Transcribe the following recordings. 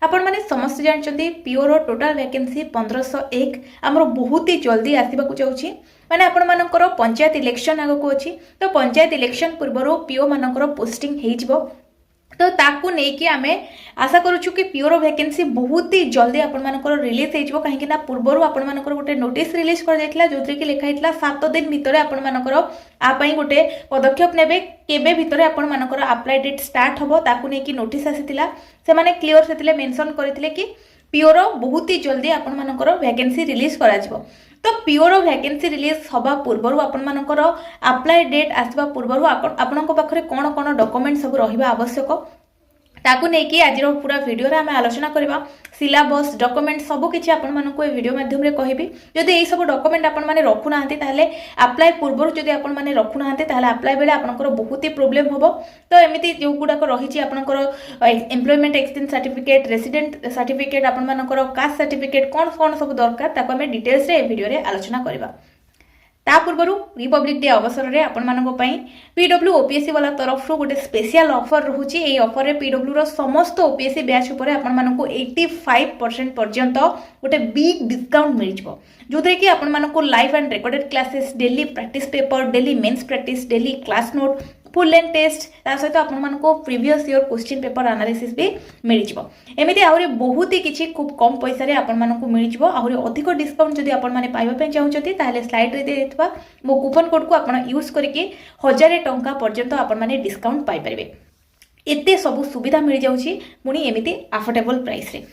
आपण मैंने समस्त जानते पीओर टोटाल वैकेंसी 1501 आमर बहुत ही जल्दी आसवाक जाऊँगी मैंने आपण मानकर पंचायत इलेक्शन आगक अच्छी तो पंचायत इलेक्शन पूर्व पीओ मानकर पोस्टिंग हो तो ताकू नहीं आमे आशा करूँ कि पीओर वैकेंसी बहुत ही जल्दी आपण मानकर रिलीज हो कहीं पूर्वर आपण मानकर गोटे नोटिस रिलीज कर जाइथिला जोथरे कि लिखाई 7 दिन भितर आपण मानकर आपाई गोटे पदक्षेप नेबे केबे भितर आपण मानकर अप्लाई डेट स्टार्ट हबो ताकू नहीं कि नोटिस आसीथिला से माने क्लियर सेतिले मेंशन करथिले कि पीओर बहुत ही जल्दी आपण मानकर वैकेंसी रिलीज करा जिवो तो पीओर वैकेंसी रिलीज हवा पूर्व आपण मानकर अप्लाई डेट आसवा पूर्व आपण पाखे कौन कौन डॉक्यूमेंट सब रहिबा आवश्यक ताकू नहीं कि आज पूरा वीडियो रे आम आलोचना करबा सिलेबस डॉक्यूमेंट सब किछि आपण मानकु ए वीडियो माध्यम रे कहिबी जदि एई सब डॉक्यूमेंट आपण माने रखु नाहंती ताले अप्लाई पूर्व जदि आपण माने रखु नाहंती ताले अप्लाई बेले आपनकर बहुत ही प्रॉब्लम होबो तो एमिति जो गुडा को रहिछि आपनकर employment exchange certificate resident certificate आपण मानकर कास्ट सर्टिफिकेट कोन कोन सब दरकार ताको हम डिटेल्स रे ए वीडियो रे आलोचना करबा ता पूर्व रिपब्लिक डे अवसर में आपण मानक पीडब्ल्यू ओपीएससी वाला तरफ गोटे स्पेशल ऑफर रोचे ये ऑफर रे पीडब्ल्यू रो समस्त ओपीएससी बैच उपर आपण मानक 85% पर्यंत गोटे बिग डिस्काउंट मिल जो जो कि आपण मानक live and recorded classes daily practice paper daily mains practice daily class note full length test ता सहित आपण मानक previous year question paper analysis भी मिल जो एमिति आहुरी बहुत ही किछि खूब कम पैसा रे आपण मानक मिल जो आहुरी अधिक डिस्काउंट जदि आपण माने पाइबा पे चाहउछथि ताले स्लाइड रे देथबा मो कूपन कोड को आपण यूज करके 1000 टंका पर्यंत आपण माने डिस्काउंट पाई परिबे एते सब सुविधा मिल जाउछि पुनी एमिति अफोर्डेबल प्राइस रे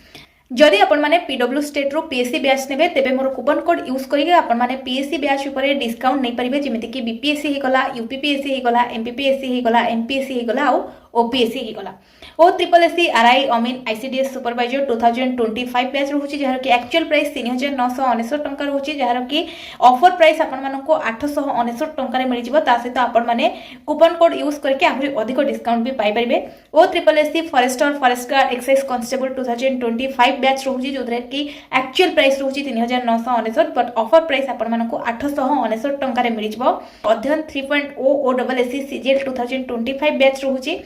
जदि आपण माने पीडब्ल्यू स्टेट रो पीएससी बैच नेबे तेबे मोर कूपन कोड यूज करके आपण माने पीएससी बैच ऊपर डिस्काउंट नै परिबे जेमिति कि बीपीएससी हे गला यूपीपीएससी हे गला एमपीपीएससी हे गला एमपीएससी हे गला ओपीएससी हे गला ओ ट्रिपल एससी आरआई अमीन आईसीडीएस सुपरवाइजर 2025 बैच रहउछि जहार कि एक्चुअल प्राइस 3999 टंका रहउछि जहार कि ऑफर प्राइस आपण मानको 899 टंका रे मिल जिवो ता सहित आपण माने कूपन कोड यूज करके आहुरी अधिक डिस्काउंट भी पाई परिबे ओ triple SC forester forest guard excise constable 2025 batch रहउछि जोदरे कि एक्चुअल प्राइस रहउछि 3999 बट ऑफर प्राइस आपण मानको 899 टंका रे मिल जिवो अध्ययन 3.0 ओडब्ल्यूएससी सीजीएल 2025 बैच रहउछि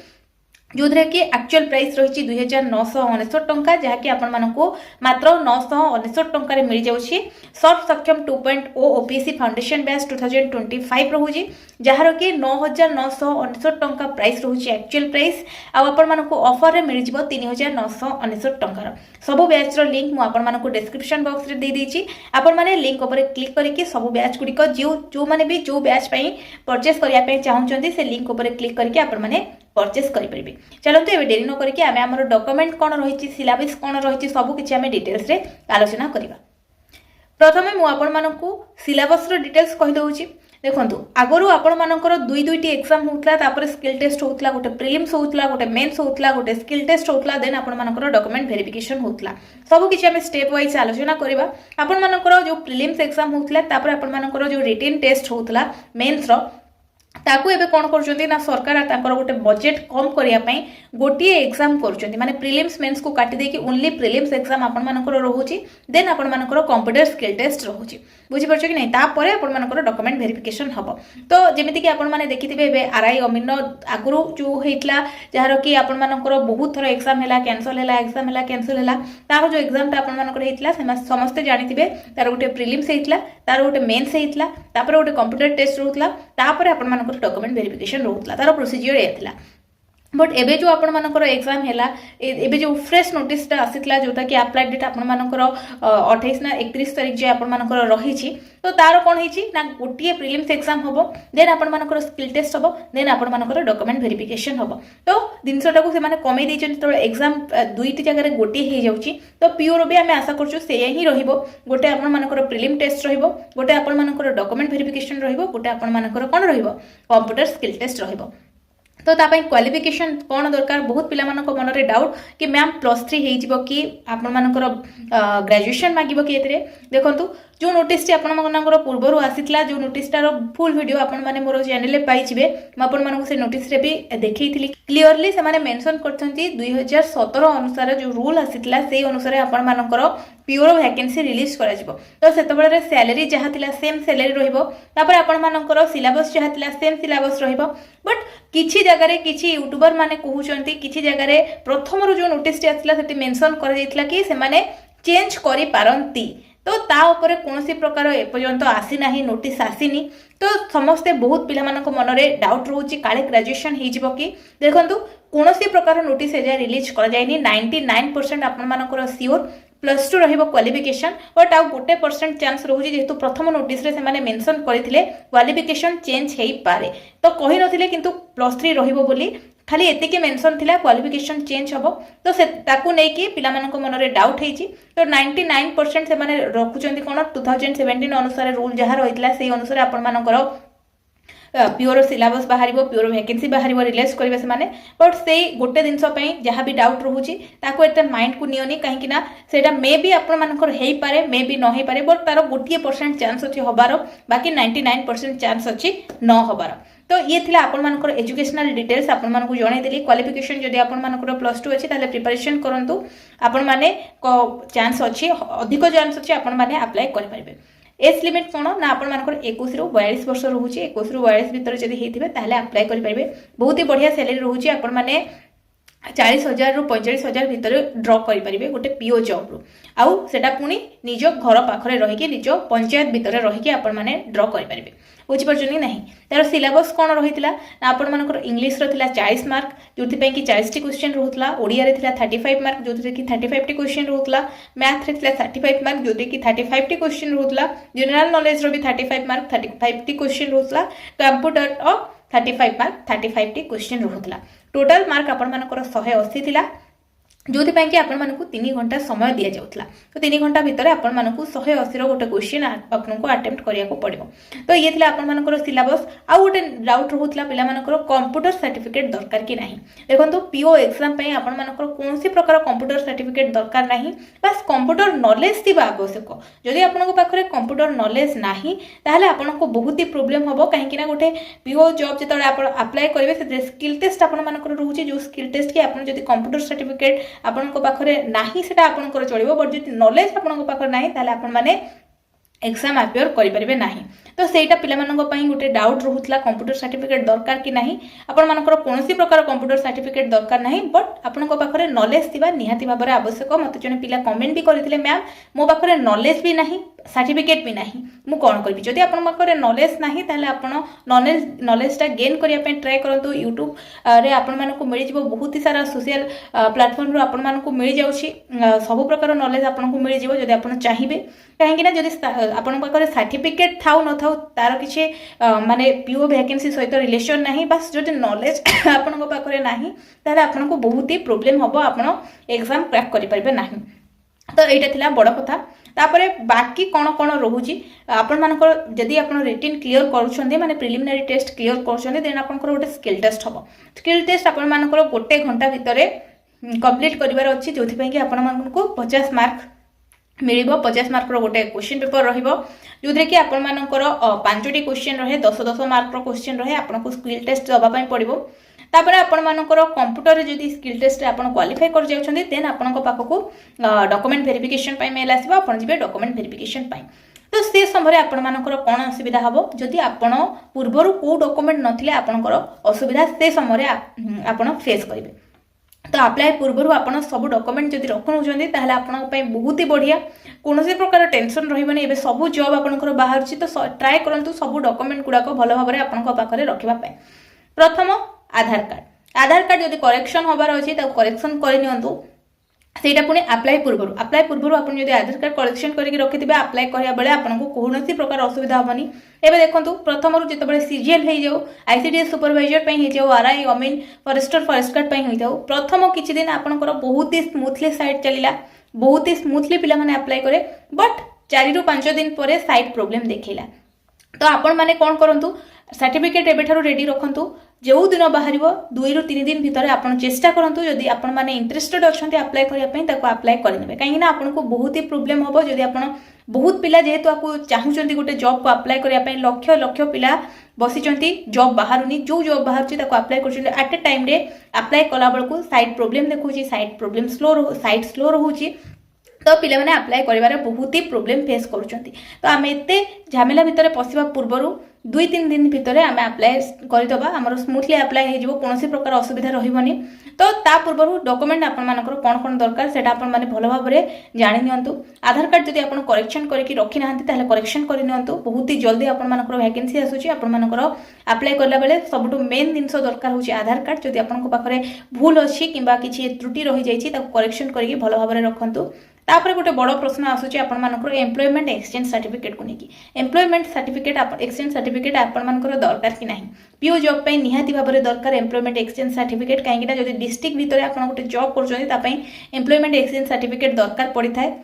जो कि एक्चुअल प्राइस रही 2999 टंका जहाँकि आपण मानक मात्र 999 टंका रे मिल जाउछि सर्व सक्षम 2.0 ओपीएससी फाउंडेशन बैच 2025 रहउछि जहार कि 9999 टंका प्राइस रहउछि एक्चुअल प्राइस आ आपण मानक ऑफर रे मिल जिवो 3999 टंका सब बैच रो लिंक मु आपण मानक डिस्क्रिप्शन बॉक्स रे दे देछि आपण माने लिंक ऊपर क्लिक करके सब बैच गुडी को जो माने भी जो बैच पई परचेस करिया पे चाहउछन्ती से लिंक ऊपर क्लिक करके आपण माने परचेस करें चलते एवं डेरी न करके आम आम डॉक्यूमेंट कौन रही सिलेबस कौन रही सब किसी आम डिटेल्स रे आलोचना करवा प्रथमे मु आपण मानकु सिलेबस रो डिटेल्स कहि दउछि देखंतु आगरु आपण मानकर दुईटी एग्जाम होतला तापर स्किल टेस्ट होतला गोटे प्रीलिम्स होतला गोटे मेंस होतला गोटे स्किल टेस्ट होतला देन आपण मानकर डॉक्यूमेंट वेरिफिकेशन होतला सब किछि हम स्टेप वाइज आलोचना करबा आपण मानकर जो प्रीलिम्स एग्जाम होतला तापर आपण मानकर जो रिटन टेस्ट होतला मेंस रो ताकू एबे कोन करछन्ती ना सरकार तांकर गोटे बजेट कम करिया पई गोटिए एग्जाम करछन्ती माने प्रीलिम्स मेंस को काटी दे कि ओनली प्रीलिम्स एग्जाम आपण मानकर रहउची देन आपण मानकर कंप्यूटर स्किल टेस्ट रहउची बुझि परछ कि नै ता परे आपण मानकर डॉक्यूमेंट वेरिफिकेशन हबो तो जेमिति कि आपण माने देखिथिबे एबे आरआई अमीन आगुरु जो हेतला जहार कि आपण मानकर बहुत थरा एग्जाम हैला कैंसिल हैला एग्जाम हैला कैंसिल हैला तार जो एग्जाम ता आपण मानकर हेतला समस्त जानिथिबे तार गोटे प्रीलिम्स हेतला तार गोटे मेंस हेतला तापर गोटे कंप्यूटर टेस्ट रहउतला तापर आपण मानकर डॉक्यूमेंट वेरिफिकेशन रहउतला तार प्रोसीजर एतला बट एबे जो आपण मानकर एग्जाम हैला एबे जो फ्रेश नोटिस ता आसीतला जोटा कि अप्लाई डेट आपण मानकर 28 ना 31 तारिख जे आपण मानकर रहिछि तो तार कोन हिछि ना गोटिए प्रीलिम्स एग्जाम हबो देन आपण मानकर स्किल टेस्ट हबो देन आपण मानकर डॉक्यूमेंट वेरिफिकेशन हबो तो दिनसटा को से माने कमे दैछन तो एग्जाम दुईटी जगह रे गोटिए हे जाउछि तो पीओर बे हमें आशा करछु से ही रहिबो गोटे आपण मानकर प्रीलिम टेस्ट रहिबो गोटे आपण मानकर डॉक्यूमेंट वेरिफिकेशन रहिबो गोटे आपण मानकर कोन रहिबो कंप्यूटर स्किल टेस्ट रहिबो तो तापाई क्वालिफिकेशन कौन दरकार बहुत पिला मानक मन रे डाउट कि मैम +3 हे जिवो कि आपण मानकर ग्रेजुएशन मागिबो कि एतरे देखंतु जो नोटिस आपंकर पूर्वर आसीला जो नोटिसटार फुल वीडियो आपण मैंने मोर चैनल पाइबे मुझे नोटिस भी देखी क्लीयरली से मेंशन करछंती 2017 अनुसार जो रूल आसीला से अनुसार आपंकर प्योर वैकेंसी रिलीज करा तो से सैलरी जहाँ थिला सेम सैलरी रहिबो तापर आपंकर सिलेबस जहाँ थिला सेम सिलेबस रहिबो बट किछि जगह किछि यूट्यूबर माने कहउचंती किछि जगह प्रथम जो नोटिस आसीला सेति मेंशन कर जायतिला कि से माने चेंज करि पारंती तो ता ऊपर कौन प्रकार एपर्यंत आसी ना नोटिस आसीनी तो समस्ते बहुत पिला मानक मन में डाउट रोचे काले ग्रेजुएशन हो कि देखो कौन प्रकार नोटिस एजाए रिलीज कर 99% आपण सियोर +2 रहिबो क्वालिफिकेशन बट आउ 1% चांस रोचे जेहेतु प्रथम नोटिस रे से माने मेंशन करथिले क्वालिफिकेशन चेंज हेई पारे तो कहि नथिले किंतु +3 रहिबो बोली खाली एतिके मेंशन थिला क्वालिफिकेशन चेंज हबो तो से ताकू नै कि पिला मानक मन रे डाउट हेची तो 99% से माने रखुचंती कोन 2017 अनुसार रूल जहाँ रहितला से अनुसार आपण मानकर प्योर सिलेबस बाहर प्योर वैकेंसी बाहर रिलीज करेंगे से बट से गोटे जिनस जहाँ भी डाउट रोचे एत माइंड को नियोनी कहीं सेटा मे भी आपर पारे मे भी न हो पारे बट तार 1% चांस अच्छी हबार बाकी 99% चांस अच्छी न हबार तो ये थिला आपण मानकर एजुकेशनल डिटेल्स आपण मानकु जणाई देली क्वालिफिकेशन जदि आपण मानकर +2 अछि ताले प्रिपरेशन करंतु आपण माने चांस अछि अधिक चांस अछि आपण माने अप्लाई करि परिबे एज लिमिट कौन ना आपण मानकर 21 रु 42 वर्ष रोचे 21 रु 42 भितर जदि हेथिबे ताले अप्लाई करि परिबे बहुत ही बढ़िया सैलरी रोचे आपण माने 40,000 रु 45,000 भितर ड्रॉ करि परिबे गोटे पीओ जॉब रु आउ सेटा पुनी निज घर पाखरे रहि के निज पंचायत भितर रहि के आपण माने ड्रॉ करि परिबे बुझी परछनी नहीं तार सिलेबस कौन रहितला ना आपण मानकर इंग्लिश रो थिला 40 मार्क जोथि पे कि 40 टी क्वेश्चन रहउतला ओडिया रे थिला 35 मार्क जोथि कि 35 टी क्वेश्चन रहउतला मैथ रे थिला 35 मार्क जोथि कि 35 टी क्वेश्चन रहउतला जनरल नॉलेज रो भी 35 मार्क 35 टी क्वेश्चन रहउतला कंप्यूटर और 35 मार्क 35 टी क्वेश्चन रहउतला टोटल मार्क आपण मानकर 180 थिला जो कि आपण मानकु 3 घंटा समय दिया जाउतला तो 3 घंटा भितर आपण मानकु 180 रो गोटे क्वेश्चन आपनको अटेम्प्ट करिया को पड़िबो तो ये थिला आपण मानकर सिलेबस आ गोटे डाउट रहउतला पिला मानकर कंप्यूटर सर्टिफिकेट दरकार कि नाही देखंतु पीओ एग्जाम पे आपण मानकर कोनसी प्रकार कंप्यूटर सर्टिफिकेट दरकार नाही बस कंप्यूटर नॉलेज थिबा आवश्यक जदि आपनको पाखरे कंप्यूटर नॉलेज नाही ताहले आपनको बहुत ही प्रॉब्लम हबो काहे कि ना गोटे पीओ जॉब जेतळे आपण अप्लाई करिवे से स्किल टेस्ट आपण मानकर रहउची जो स्किल टेस्ट कि आपण जदि कंप्यूटर सर्टिफिकेट आपनको पाखरे नाही सेटा आपनकर चलिबो बट जे नॉलेज आपनको पाखरे नाही ताले आपण माने एग्जाम अपियर करि परिबे नाही तो सेटा पिला माननको पई गोटे डाउट रहउतला कंप्यूटर सर्टिफिकेट दरकार कि नाही आपण मानकर कोनोसी प्रकार कंप्यूटर सर्टिफिकेट दरकार नाही बट आपनको पाखरे नॉलेज थिबा निहाती भाबरे आवश्यक मते जने पिला कमेंट भी करथिले मैम मो पाखरे नॉलेज भी नाही सर्टिफिकेट भी नाही मु कोन करबी जदि आपण पाखरे नॉलेज नाही ताले आपण नॉलेजटा गेन करिया पे ट्राई करंतु यूट्यूब रे आपण मानको मिलि जिवो बहुत ही सारा सोशल प्लेटफॉर्म रो आपण मानको मिलि जाउची सब प्रकार नॉलेज आपनको मिलि जिवो जदि आपण चाहिबे कहीं ना जदि आपण पाखरे सर्टिफिकेट थाउ न थाउ तार किछि माने पीओ वैकेंसी सहित रिलेशन नाही बस जदि नॉलेज आपण पाखरे नाही ताले आपनको बहुत ही प्रॉब्लम हबो आपण एग्जाम क्रैक करि परिबे नाही तो एटा थिला बड़ कथा तापरे बाकी कौन कौन रोची आपण मानकर जदि आपण रिटन क्लियर करूछंदी माने प्रिलिमिनरी टेस्ट क्लियर करूछंदी देन आपनकर गोटे स्किल टेस्ट हबो स्किल टेस्ट आपण मानकर गोटे घंटा भितरे कंप्लीट करिवार अछि जोथि पई कि आपण माननको 50 मार्क मिलिबो 50 मार्क रो गोटे क्वेश्चन पेपर रहिबो जोथरे कि आपण मानकर 5टी क्वेश्चन रहे 10 मार्क रो क्वेश्चन रहे आपनको स्किल टेस्ट दबा पई पड़िबो तापर आपण मानकर कंप्यूटर जदि स्किल टेस्ट रे आपण क्वालिफाई कर जाउछंदी देन आपनको पाखको डॉक्यूमेंट वेरिफिकेशन पई मेल आसीबो आपण जिबे डॉक्यूमेंट वेरिफिकेशन पई तो से समय आपण मानकर कोन असुविधा हबो जदि आपण पूर्वरु को डॉक्यूमेंट नथिले आपनकर असुविधा से समय आपण फेस करिवे तो अप्लाई पूर्व आपन सब डॉक्यूमेंट जदि रखुछंदी ताहले आपन पई बहुत ही बढ़िया कोनोसी प्रकार टेंशन रहिबनी एबे सब जॉब आपनकर बाहर छि तो ट्राई करंतु सब डॉक्यूमेंट गुडा को भलो भाबरे आपनक पाखरे रखिबा पई प्रथम आधार कार्ड जदि करेक्शन होबार अछि त करेक्शन करि नियंतु सेटा पुनी अप्लाई पूर्व आपन जदि आधार कार्ड कलेक्शन करके रखिथिबे अप्लाई करिया बेले आपनको कोनोसी प्रकार असुविधा होबनी एबे देखंतु प्रथम रु जतबे सीजीएल हे जाऊ आईसीडीएस सुपरवाइजर पई हे जाऊ आरआई अमीन फॉरेस्टर फॉरेस्ट गार्ड पई हे जाऊ प्रथम किछि दिन आपनकर बहुत ही स्मूथली साइट चलिला बहुत ही स्मूथली पिला माने अप्लाई करे बट 4 रु 5 दिन परे साइट प्रॉब्लम देखैला तो आपण माने कोन करंतु सर्टिफिकेट एबेठारु रेडी रखंतु जो दिन बाहर 2 ରୁ 3 दिन भितर आप चेष्टा करूँ जदि आपण मैंने इंटरेस्टेड अच्छा अप्लाई करने अप्लाई करेंगे कहीं आपको बहुत ही प्रोब्लेम हम जदि आप बहुत पिला जेहेतु आपको चाहूँगी गोटे जॉब को अप्लाई करने लक्ष लक्ष पिला बसी जॉब बाहरुनी जो जॉब बाहर अप्लाई कर एट ए टाइम रे अप्लाई कला बेलू साइड प्रोब्लेम देखुची साइड प्रोब्लेम साइड स्लो रोचे तो पिला माने अप्लाई करिवारे बहुत ही प्रोब्लेम फेस करूछंती तो आम एते झमेला भितर पशिबा पूर्वरु 2-3 दिन भितर आम अप्लाई करदबा हमर स्मूथली अप्लाई हो जिवो कोनोसी प्रकार असुविधा रहिबनी तो ता पूर्वरु डॉक्यूमेंट आपण मानकर कोन कोन दरकार सेटा आपण माने भलो भाबरे जानि नियंतु आधार कार्ड जदि आपण करेक्शन करके रखि नाहंती ताले करेक्शन करि नियंतु बहुत ही जल्दी आपण मानकर वैकेंसी आसुची आपण मानकर अप्लाई करला बेले सबटु मेन दिनस दरकार होची आधार कार्ड जदि आपण को पाखरे भूल अछि किबा किछि त्रुटि रहि जाइछि ताको करेक्शन करके भलो भाबरे रखंतु तापर गोटे बड़ प्रश्न आसूची आपण मानकर एम्प्लॉयमेंट एक्सचेंज सर्टिफिकेट को लेकिन एम्प्लॉयमेंट सर्टिफिकेट एक्सचेंज सर्टिफिकेट आपण मानकर दरकार कि नहीं पीओ जॉब पे निहाती भाव में दरकार एम्प्लॉयमेंट एक्सचेंज सर्टिफिकेट कहीं जब डिस्ट्रिक्ट भितर आपण गोटे जॉब कर एम्प्लॉयमेंट एक्सचेंज सर्टिफिकेट दरकार पड़ी थाए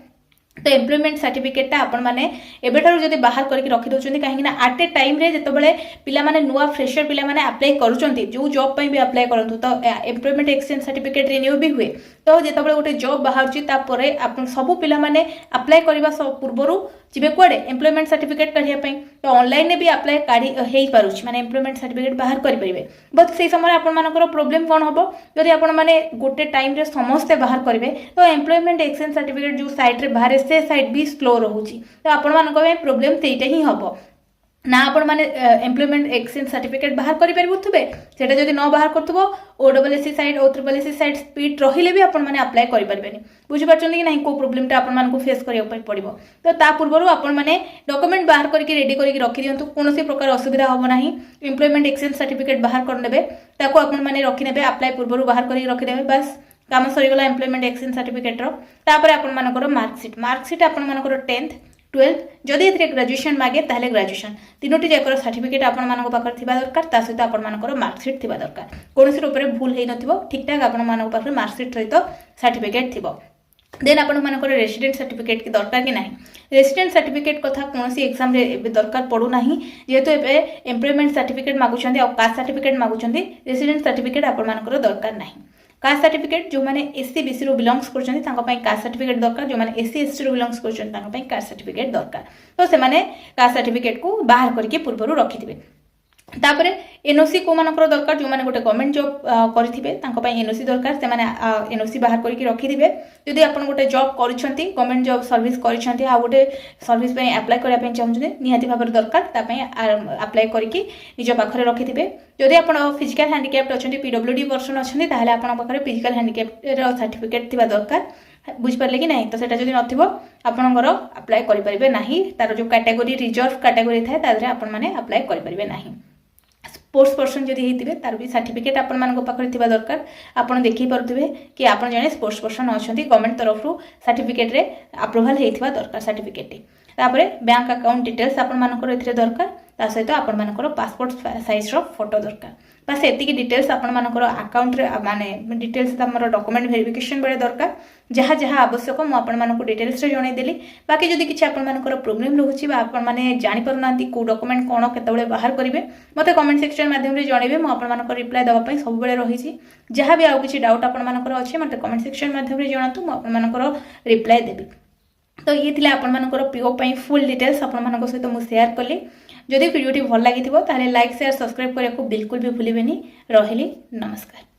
तो एम्प्लॉयमेंट सर्टिफिकेटा आपण माने एबेठारु जदि बाहर करके रखि दउचंदी काहेकि ना एट ए टाइम रे जतबेले पिला माने नुआ फ्रेशर पिला माने अप्लाई करूचंती जो जॉब पई भी अप्लाई करंतु तो एम्प्लॉयमेंट एक्सचेंज सर्टिफिकेट रिन्यू भी हुए तो जतबेले गोटे जॉब बाहर छि ता परे आपण सब पिला माने अप्लाई करबा पूर्वरु जिबे कोडे एम्प्लॉयमेंट सर्टिफिकेट काढिया पई तो ऑनलाइन ने भी अप्लाई काढी हेई पारुछि माने एम्प्लॉयमेंट सर्टिफिकेट बाहर करि परिबे बट से समय आपण मानकर प्रॉब्लम कोन हबो जदि आपण माने गोटे टाइम रे समस्त बाहर करिवे तो एम्प्लॉयमेंट एक्सचेंज सर्टिफिकेट जो साइट रे बाहर से साइट भी स्लो रोची तो आपण मानक प्रॉब्लम सेटा ही हबो ना आपण माने एम्प्लॉयमेंट एक्सचेंज सर्टिफिकेट बाहर करि परबुथबे सेटा जदि न बाहर करथबो ओडब्ल्यूएससी साइड ओ ट्रिपलएससी साइड स्पीड रहिले भी आपण माने अप्लाई करि परबेनी बुझि पाछन कि नहीं को प्रॉब्लम ता आपण मानको फेस करियो पड़िबो तो ता पूर्वरु आपण माने डॉक्यूमेंट बाहर करके रेडी करके रखि दियंतु कोनोसी प्रकार असुविधा होबो नाही एम्प्लॉयमेंट एक्सचेंज सर्टिफिकेट बाहर कर नेबे ताको आपण माने रखि नेबे अप्लाई पूर्वरु बाहर करके रखि देबे बस काम सरीगला एम्प्लॉयमेंट एक्सचेंज सर्टिफिकेट रो तापर आपण मानकर मार्कशीट आपण मानकर 10th 12th जदि एथरे ग्रेजुएशन मागे ताहले ग्रेजुएशन तीनोटी जाकर सर्टिफिकेट आपण मानको पाखर थिबा दरकार ता सहित आपण मानकर मार्कशीट थिबा दरकार कोनोसी रूपरे भूल हेइ नथिबो ठीक ठाक आपण मानको पाखर मार्कशीट सहित सर्टिफिकेट थिबो देन आपण मानकर रेसिडेंट सर्टिफिकेट की दरकार कि नहीं रेसिडेंट सर्टिफिकेट कथा कोनोसी एग्जाम रे दरकार पड़ू नाही जेहेतु एबे एम्प्लॉयमेंट सर्टिफिकेट मागुछंदी और कास्ट सर्टिफिकेट मागुछंदी रेसिडेंट सर्टिफिकेट आपण मानकर दरकार नाही कास्ट सर्टिफिकेट जो मैंने एससी बीसी रू बिलोंग्स करछन कास्ट सर्टिफिकेट दरकार जो मैंने एससी एसटी रू बिलोंग्स करछन कास्ट सर्टिफिकेट दरकार तो से माने कास्ट सर्टिफिकेट को बाहर करके पूर्वरु रखिथिबे तापरे एनओसी को मानकर दरकार जो मैंने गोटे गवर्नमेंट जॉब करिथिबे तांको पई एनओसी दरकार से माने एनओसी बाहर करके रखिथिबे जदि आपण गोटे जॉब करिसंती गवर्नमेंट जॉब सर्विस करिसंती आ गोटे सर्विस पई अप्लाई करिया पई चाहउछते निहाती भाबर दरकार ता पई अप्लाई करके निज पाखरे रखिथिबे जदि आपण फिजिकल हैंडिकैप्ड अछंती पीडब्ल्यूडी पर्सन अछंती ताहले आपण पाखरे फिजिकल हैंडिकैप्ड रो सर्टिफिकेट थिबा दरकार बुझी पारले कि नहीं तो सेटा जदि नथिबो आपणकर अप्लाई करि परिबे नाही तार जो कैटेगरी रिजर्व कैटेगरी थाए तादरे आपण माने अप्लाई करि परिबे नाही स्पोर्ट्स पर्सन जदि हेतिबे तार भी सर्टिफिकेट आपण मानको पाखरे थिबा दरकार आपण देखि पारुथिबे कि आपण जने स्पोर्ट्स पर्सन अछंती गवर्नमेंट तरफ रु सर्टिफिकेट रे अप्रूवल हेथिबा दरकार सर्टिफिकेट तापरे बैंक अकाउंट डिटेल्स आपण मानकर एथिरे दरकार ता सहित आपण मानकर पासपोर्ट साइज रो फोटो दरकार बस एतिकी डिटेल्स आपण मानकर अकाउंट रे माने डिटेल्स हमर डॉक्यूमेंट वेरिफिकेशन बेले दरकार जहाँ जहाँ आवश्यक मु आपण मानकर डिटेल्स रे जणै देली बाकी जदि किछि आपण मानकर प्रॉब्लम रहउछि बा आपण माने जानि परनांती को डॉक्यूमेंट कोन केतबेले बाहर करिवे मते कमेंट सेक्शन माध्यम रे जणैबे मु आपण मानकर रिप्लाई दवा पई सब बेले रहिछि जहाँ भी आउ किछि डाउट आपण मानकर अछि मते कमेंट सेक्शन माध्यम रे जणातु मु आपण मानकर रिप्लाई देबी तो ये थिला आपण मानकर पीओ पई फुल डिटेल्स आपण मानक सहित मु शेयर कली जदि वीडियोटी भल लागिथिबो ताले लाइक शेयर सब्सक्राइब करिया को बिल्कुल भी भूलिबेनी रहिली नमस्कार।